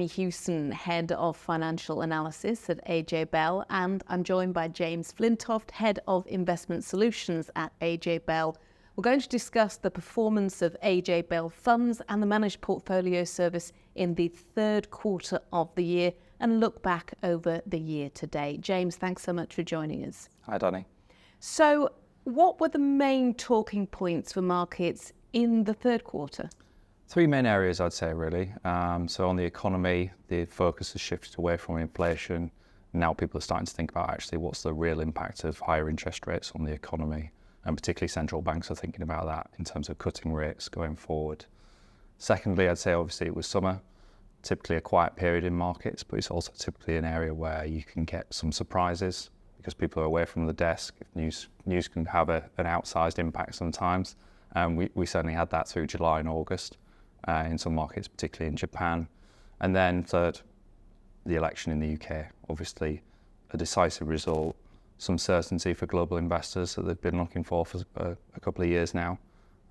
Danny Hewson, Head of Financial Analysis at AJ Bell, and I'm joined by James Flintoft, Head of Investment Solutions at AJ Bell. We're going to discuss the performance of AJ Bell Funds and the Managed Portfolio Service in the third quarter of the year and look back over the year to date. James, thanks so much for joining us. Hi, Danny. So, what were the main talking points for markets in the third quarter? Three main areas, I'd say, really. So on the economy, the focus has shifted away from inflation. Now people are starting to think about actually what's the real impact of higher interest rates on the economy. And particularly central banks are thinking about that in terms of cutting rates going forward. Secondly, I'd say obviously it was summer, typically a quiet period in markets, but it's also typically an area where you can get some surprises because people are away from the desk. News can have an outsized impact sometimes. We certainly had that through July and August. In some markets, particularly in Japan. And then third, the election in the UK. Obviously, a decisive result, some certainty for global investors that they've been looking for a couple of years now.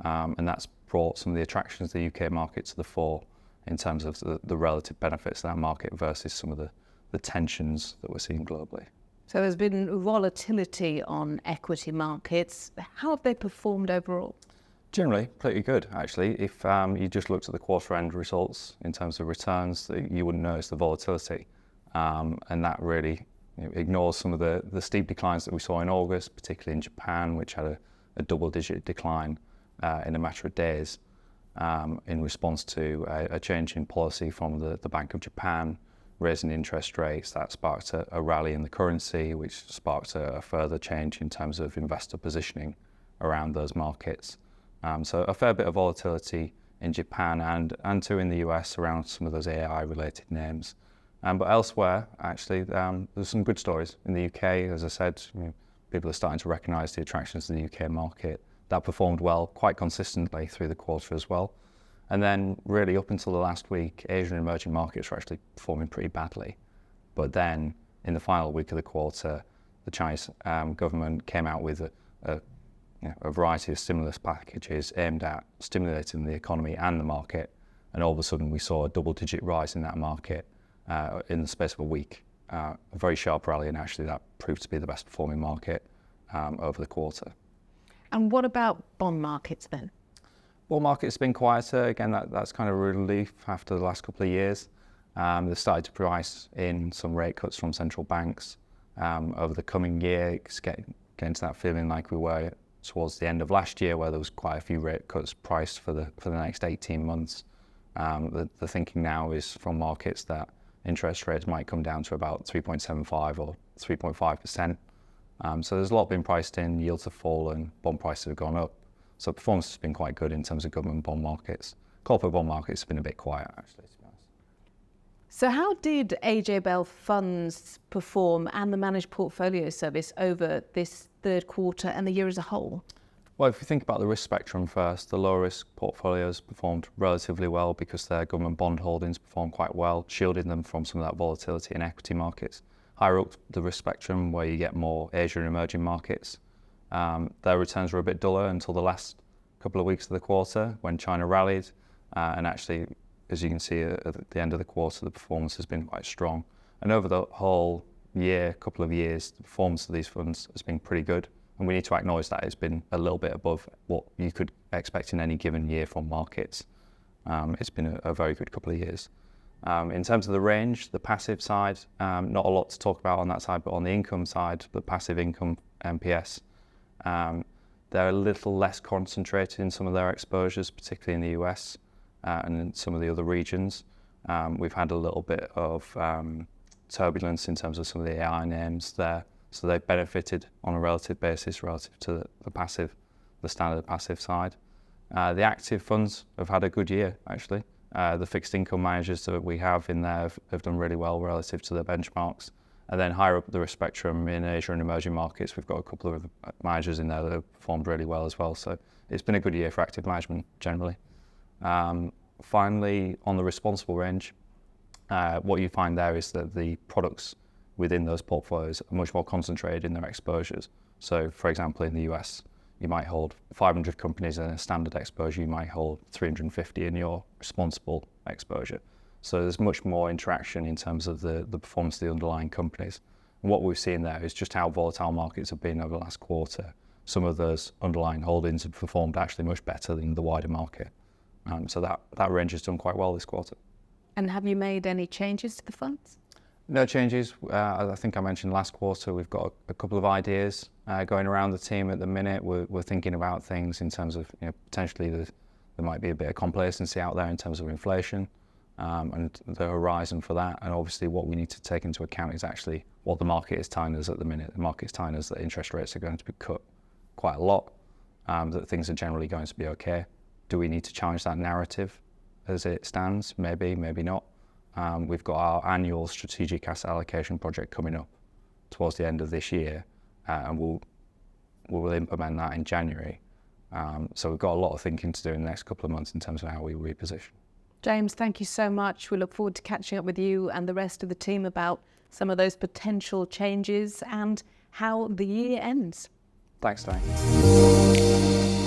And that's brought some of the attractions of the UK market to the fore in terms of the relative benefits of that market versus some of the tensions that we're seeing globally. So there's been volatility on equity markets. How have they performed overall? Generally, pretty good, actually. If you just looked at the quarter-end results in terms of returns, you wouldn't notice the volatility. And that really ignores some of the steep declines that we saw in August, particularly in Japan, which had a double-digit decline in a matter of days in response to a change in policy from the Bank of Japan, raising interest rates. That sparked a rally in the currency, which sparked a further change in terms of investor positioning around those markets. So a fair bit of volatility in Japan and too in the US around some of those AI-related names. But elsewhere, actually, there's some good stories. In the UK, as I said, people are starting to recognise the attractions of the UK market. That performed well, quite consistently through the quarter as well. And then really up until the last week, Asian emerging markets were actually performing pretty badly. But then in the final week of the quarter, the Chinese government came out with a variety of stimulus packages aimed at stimulating the economy and the market, and all of a sudden we saw a double-digit rise in that market in the space of a week. A very sharp rally, and actually that proved to be the best performing market over the quarter. And what about bond markets then? Bond market's been quieter. Again, that's kind of a relief after the last couple of years. They've started to price in some rate cuts from central banks over the coming year. It's getting to that feeling like we were towards the end of last year, where there was quite a few rate cuts priced for the next 18 months. The thinking now is from markets that interest rates might come down to about 3.75 or 3.5%. So there's a lot been priced in, yields have fallen, bond prices have gone up. So performance has been quite good in terms of government bond markets. Corporate bond markets have been a bit quiet, actually, to be honest. So how did AJ Bell Funds perform and the Managed Portfolio Service over this third quarter and the year as a whole? Well, if you think about the risk spectrum first, the low risk portfolios performed relatively well because their government bond holdings performed quite well, shielding them from some of that volatility in equity markets. Higher up the risk spectrum, where you get more Asian emerging markets, their returns were a bit duller until the last couple of weeks of the quarter when China rallied. And actually, as you can see at the end of the quarter, the performance has been quite strong. And over the whole year, couple of years, the performance of these funds has been pretty good. And we need to acknowledge that it's been a little bit above what you could expect in any given year from markets. It's been a very good couple of years. In terms of the range, the passive side, not a lot to talk about on that side, but on the income side, the passive income MPS, they're a little less concentrated in some of their exposures, particularly in the US and in some of the other regions. We've had a little bit of turbulence in terms of some of the AI names there. So they've benefited on a relative basis relative to the standard passive side. The active funds have had a good year, actually. The fixed income managers that we have in there have done really well relative to their benchmarks. And then higher up the risk spectrum in Asia and emerging markets, we've got a couple of managers in there that have performed really well as well. So it's been a good year for active management generally. Finally, on the responsible range, what you find there is that the products within those portfolios are much more concentrated in their exposures. So, for example, in the US, you might hold 500 companies in a standard exposure, you might hold 350 in your responsible exposure. So there's much more interaction in terms of the performance of the underlying companies. And what we've seen there is just how volatile markets have been over the last quarter. Some of those underlying holdings have performed actually much better than the wider market. So that range has done quite well this quarter. And have you made any changes to the funds? No changes. I think I mentioned last quarter, we've got a couple of ideas going around the team at the minute. We're thinking about things in terms of, potentially there might be a bit of complacency out there in terms of inflation and the horizon for that. And obviously what we need to take into account is actually what the market is telling us at the minute. The market is telling us that interest rates are going to be cut quite a lot, that things are generally going to be okay. Do we need to challenge that narrative as it stands? Maybe, maybe not. We've got our annual strategic asset allocation project coming up towards the end of this year, and we'll implement that in January. So we've got a lot of thinking to do in the next couple of months in terms of how we reposition. James, thank you so much. We look forward to catching up with you and the rest of the team about some of those potential changes and how the year ends. Thanks, Danny.